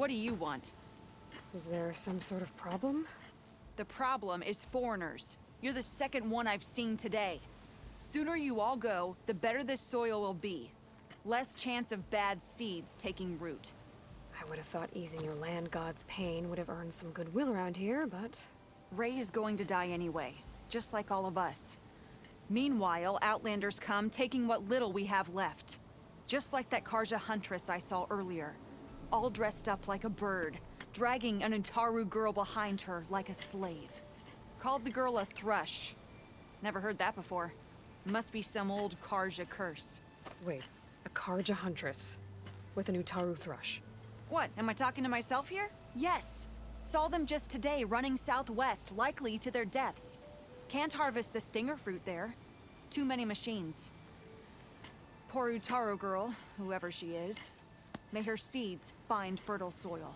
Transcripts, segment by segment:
What do you want? Is there some sort of problem? The problem is foreigners. You're the second one I've seen today. Sooner you all go, the better this soil will be. Less chance of bad seeds taking root. I would have thought easing your land god's pain would have earned some goodwill around here, but... Ray is going to die anyway, just like all of us. Meanwhile, Outlanders come, taking what little we have left. Just like that Karja huntress I saw earlier. All dressed up like a bird, dragging an Utaru girl behind her like a slave. Called the girl a thrush. Never heard that before. Must be some old Karja curse. Wait, a Karja huntress with an Utaru thrush. What, am I talking to myself here? Yes. Saw them just today running southwest, likely to their deaths. Can't harvest the stinger fruit there. Too many machines. Poor Utaru girl, whoever she is. May her seeds find fertile soil.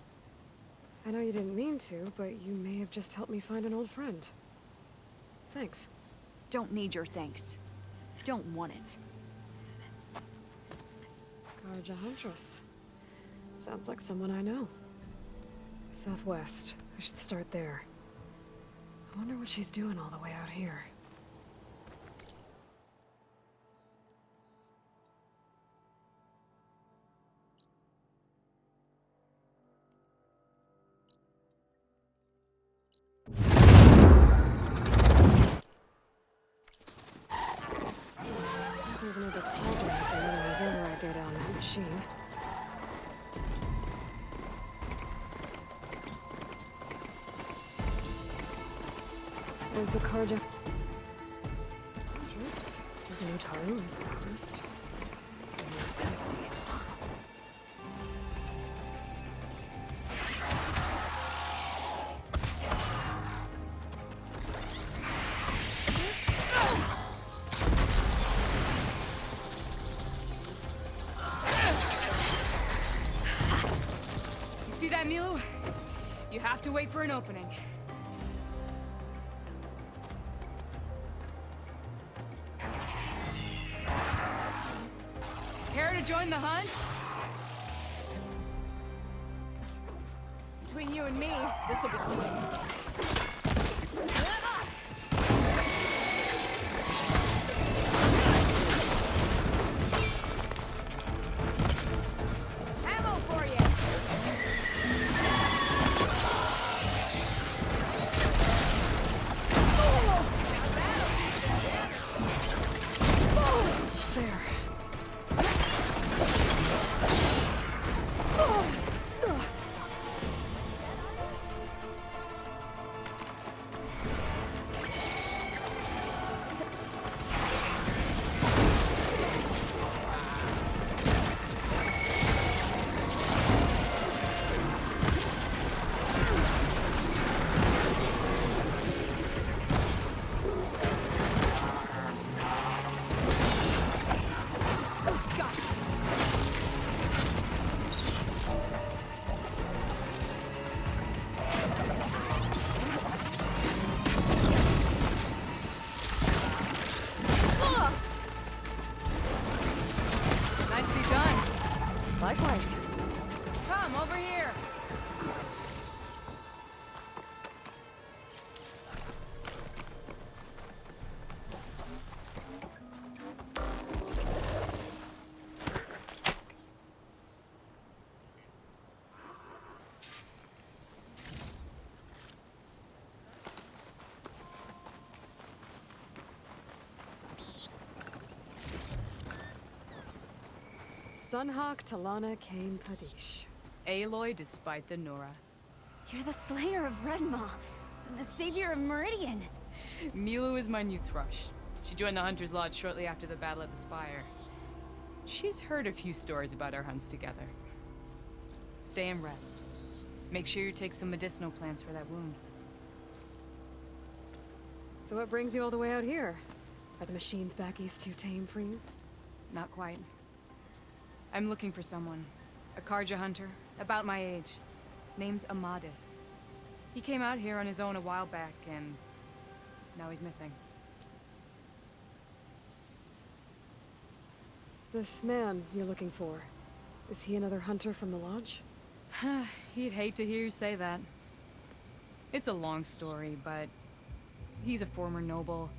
I know you didn't mean to, but you may have just helped me find an old friend. Thanks. Don't need your thanks. Don't want it. Karja huntress. Sounds like someone I know. Southwest. I should start there. I wonder what she's doing all the way out here. There's another cauldron with the minerals override data on that machine. There's the Karja huntress with an Utaru as promised. See that, Milu? You have to wait for an opening. Care to join the hunt? Between you and me, this will be quick. Likewise. Come, over here. Sunhawk Talana Kane Padish. Aloy despite the Nora. You're the slayer of Redmaw, the savior of Meridian. Milu is my new thrush. She joined the Hunter's Lodge shortly after the Battle of the Spire. She's heard a few stories about our hunts together. Stay and rest. Make sure you take some medicinal plants for that wound. So what brings you all the way out here? Are the machines back east too tame for you? Not quite. I'm looking for someone. A Karja hunter, about my age. Name's Amadis. He came out here on his own a while back, and now he's missing. This man you're looking for, is he another hunter from the lodge? He'd hate to hear you say that. It's a long story, but he's a former noble.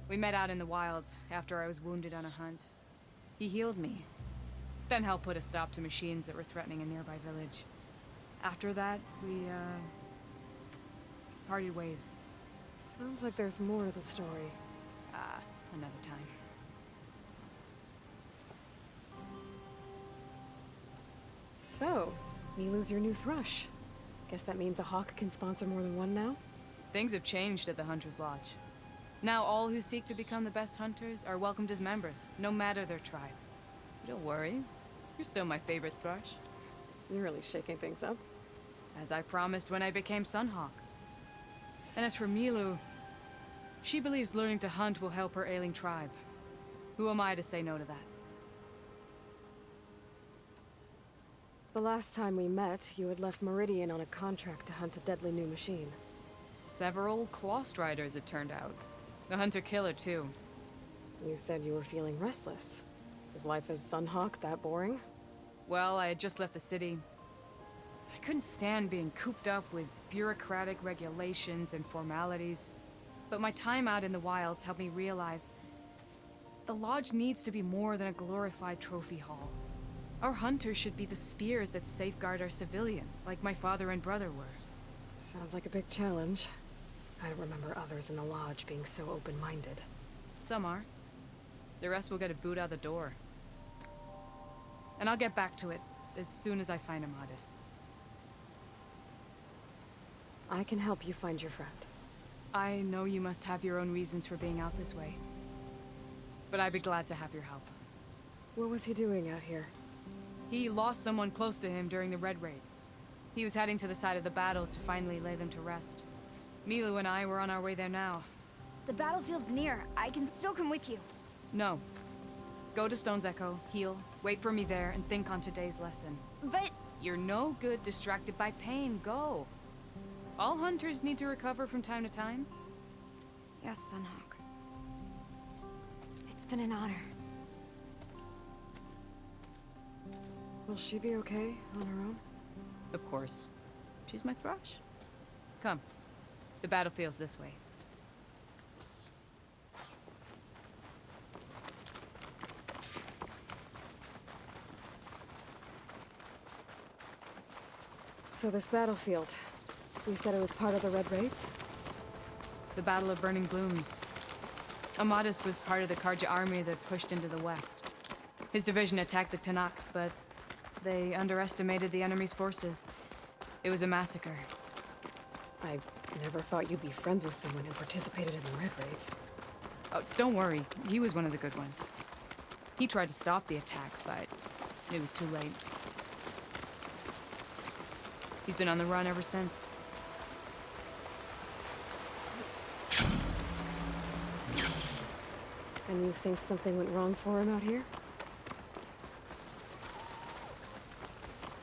We met out in the wilds after I was wounded on a hunt. He healed me, then helped put a stop to machines that were threatening a nearby village. After that, we, parted ways. Sounds like there's more to the story. Another time. So, Milu's your new thrush. Guess that means a hawk can sponsor more than one now? Things have changed at the Hunter's Lodge. Now all who seek to become the best hunters are welcomed as members, no matter their tribe. Don't worry, you're still my favorite thrush. You're really shaking things up. As I promised when I became Sunhawk. And as for Milu, she believes learning to hunt will help her ailing tribe. Who am I to say no to that? The last time we met, you had left Meridian on a contract to hunt a deadly new machine. Several claw striders, it turned out. A hunter-killer, too. You said you were feeling restless. Was life as Sunhawk that boring? Well, I had just left the city. I couldn't stand being cooped up with bureaucratic regulations and formalities. But my time out in the wilds helped me realize the lodge needs to be more than a glorified trophy hall. Our hunters should be the spears that safeguard our civilians, like my father and brother were. Sounds like a big challenge. I don't remember others in the lodge being so open-minded. Some are. The rest will get a boot out the door. And I'll get back to it as soon as I find Amadis. I can help you find your friend. I know you must have your own reasons for being out this way. But I'd be glad to have your help. What was he doing out here? He lost someone close to him during the Red Raids. He was heading to the side of the battle to finally lay them to rest. Milu and I were on our way there now. The battlefield's near. I can still come with you. No. Go to Stone's Echo, heal, wait for me there, and think on today's lesson. But... You're no good distracted by pain. Go. All hunters need to recover from time to time. Yes, Sunhawk. It's been an honor. Will she be okay on her own? Of course. She's my thrush. Come. The battlefield's this way. So this battlefield, you said it was part of the Red Raids? The Battle of Burning Blooms. Amadis was part of the Karja army that pushed into the west. His division attacked the Tanakh, but they underestimated the enemy's forces. It was a massacre. I never thought you'd be friends with someone who participated in the Red Raids. Oh, don't worry. He was one of the good ones. He tried to stop the attack, but it was too late. He's been on the run ever since. And you think something went wrong for him out here?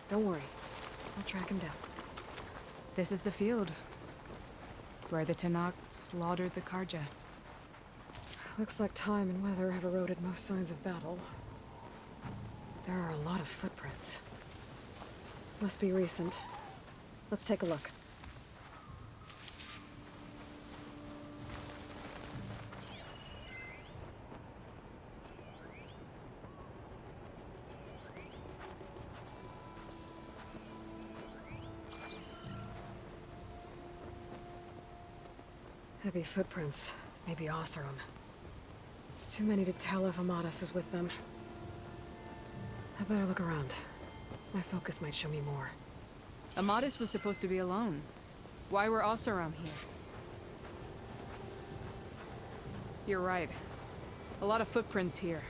Don't worry. I'll track him down. This is the field, where the Tanakh slaughtered the Karja. Looks like time and weather have eroded most signs of battle. There are a lot of footprints. Must be recent. Let's take a look. Heavy footprints. Maybe Oseram. It's too many to tell if Amadis is with them. I better look around. My focus might show me more. Amadis was supposed to be alone. Why were Oseram here? You're right. A lot of footprints here.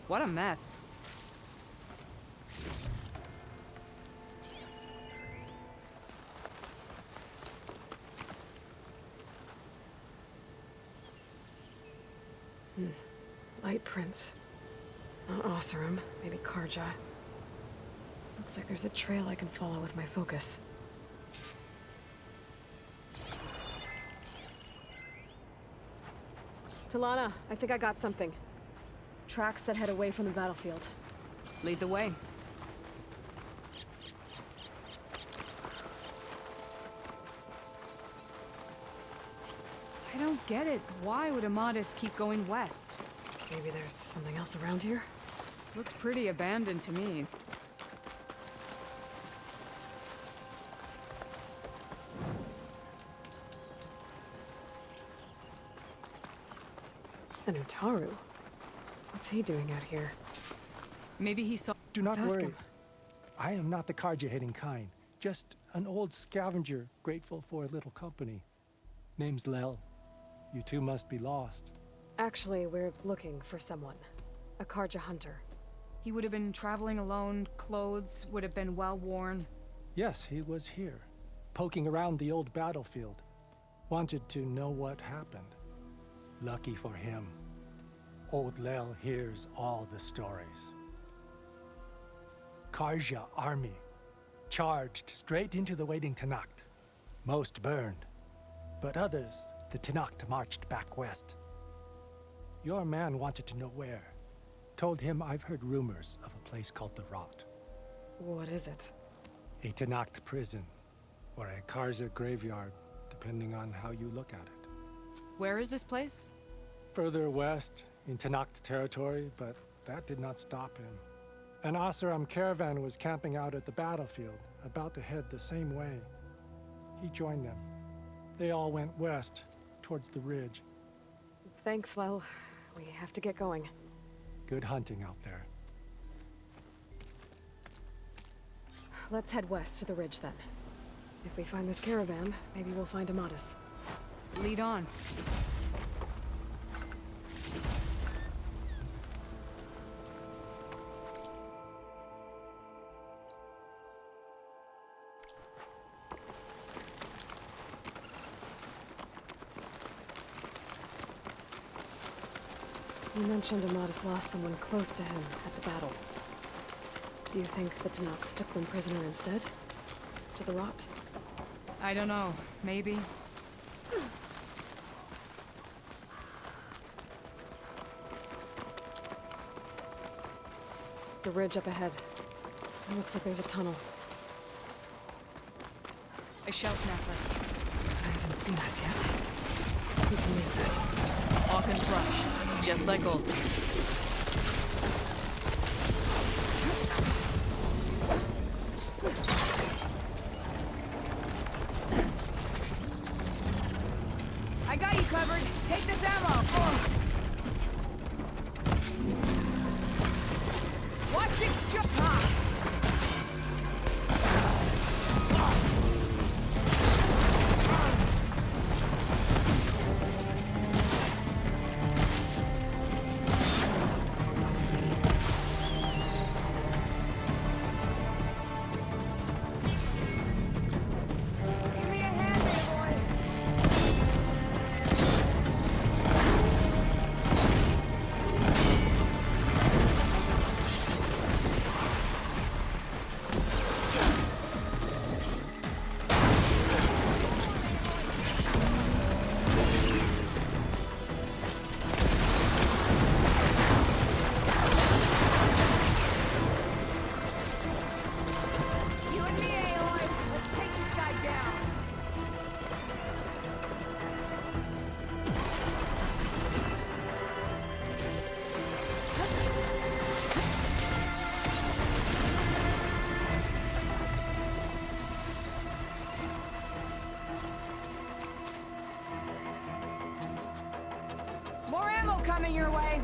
What a mess. Light prints. Not Oseram, maybe Karja. Looks like there's a trail I can follow with my focus. Talana, I think I got something. Tracks that head away from the battlefield. Lead the way. I don't get it. Why would Amadis keep going west? Maybe there's something else around here? Looks pretty abandoned to me. And Utaru. What's he doing out here? Maybe he saw. Do not Let's ask worry. him. I am not the Karja-hating kind. Just an old scavenger grateful for a little company. Name's Lel. You two must be lost. Actually, we're looking for someone. A Karja hunter. He would have been traveling alone, clothes would have been well worn. Yes, he was here, poking around the old battlefield. Wanted to know what happened. Lucky for him, old Lel hears all the stories. Karja army charged straight into the waiting Tanact. Most burned, but others, the Tanact marched back west. Your man wanted to know where. Told him I've heard rumors of a place called the Rot. What is it? A Tanact prison, or a Karja graveyard, depending on how you look at it. Where is this place? Further west, in Tanact territory, but that did not stop him. An Asaram caravan was camping out at the battlefield, about to head the same way. He joined them. They all went west, towards the ridge. Thanks, Lel. We have to get going. Good hunting out there. Let's head west to the ridge then. If we find this caravan, maybe we'll find Amadis. Lead on. You mentioned Amadis lost someone close to him at the battle. Do you think the Tanact took them prisoner instead? To the Rot? I don't know. Maybe. The ridge up ahead. It looks like there's a tunnel. A shell snapper. It hasn't seen us yet. We can use that. Hawk and thrush. Just like old times. I got you covered. Take this ammo. Oh. Watch it jump. More ammo coming your way.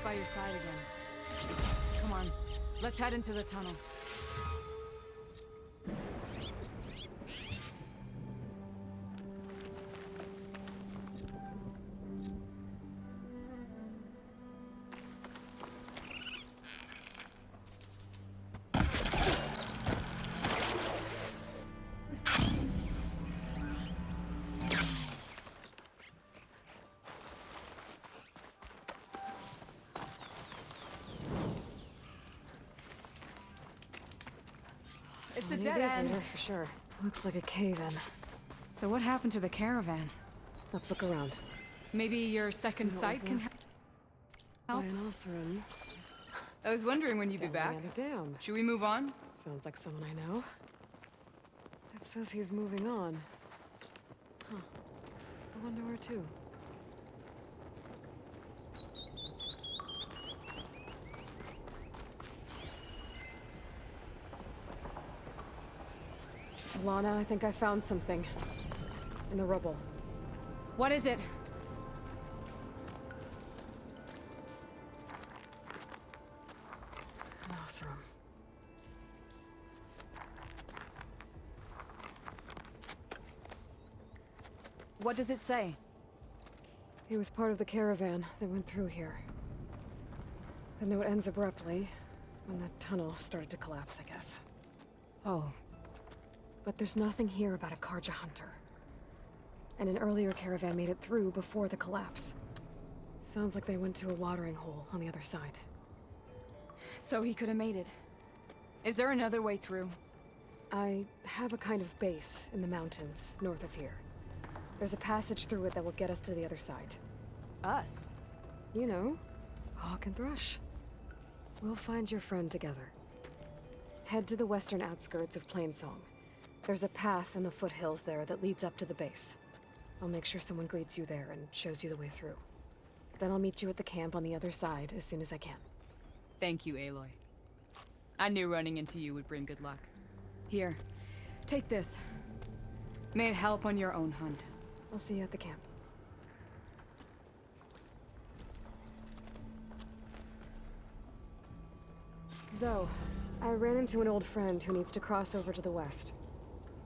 by your side again. Come on, let's head into the tunnel. It's a One of dead these end. later, for sure. Looks like a cave-in. So what happened to the caravan? Let's look around. Maybe your second See what was sight can left. help? By an Osram. I was wondering when you'd be Down back. the end of dam. Should we move on? Sounds like someone I know. It says he's moving on. Huh. I wonder where to. Talana, I think I found something. In the rubble. What is it? An Osram. What does it say? He was part of the caravan that went through here. The note ends abruptly, when the tunnel started to collapse, I guess. Oh. But there's nothing here about a Karja hunter. And an earlier caravan made it through before the collapse. Sounds like they went to a watering hole on the other side. So he could have made it. Is there another way through? I have a kind of base in the mountains, north of here. There's a passage through it that will get us to the other side. Us? You know, Hawk and Thrush. We'll find your friend together. Head to the western outskirts of Plainsong. There's a path in the foothills there that leads up to the base. I'll make sure someone greets you there and shows you the way through. Then I'll meet you at the camp on the other side as soon as I can. Thank you, Aloy. I knew running into you would bring good luck. Here, take this. May it help on your own hunt. I'll see you at the camp. Zoe, I ran into an old friend who needs to cross over to the west.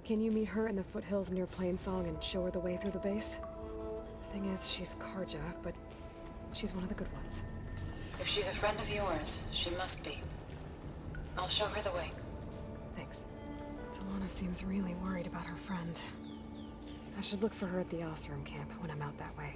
Can you meet her in the foothills near Plainsong and show her the way through the base? The thing is, she's Karja, but she's one of the good ones. If she's a friend of yours, she must be. I'll show her the way. Thanks. Talana seems really worried about her friend. I should look for her at the Osram camp when I'm out that way.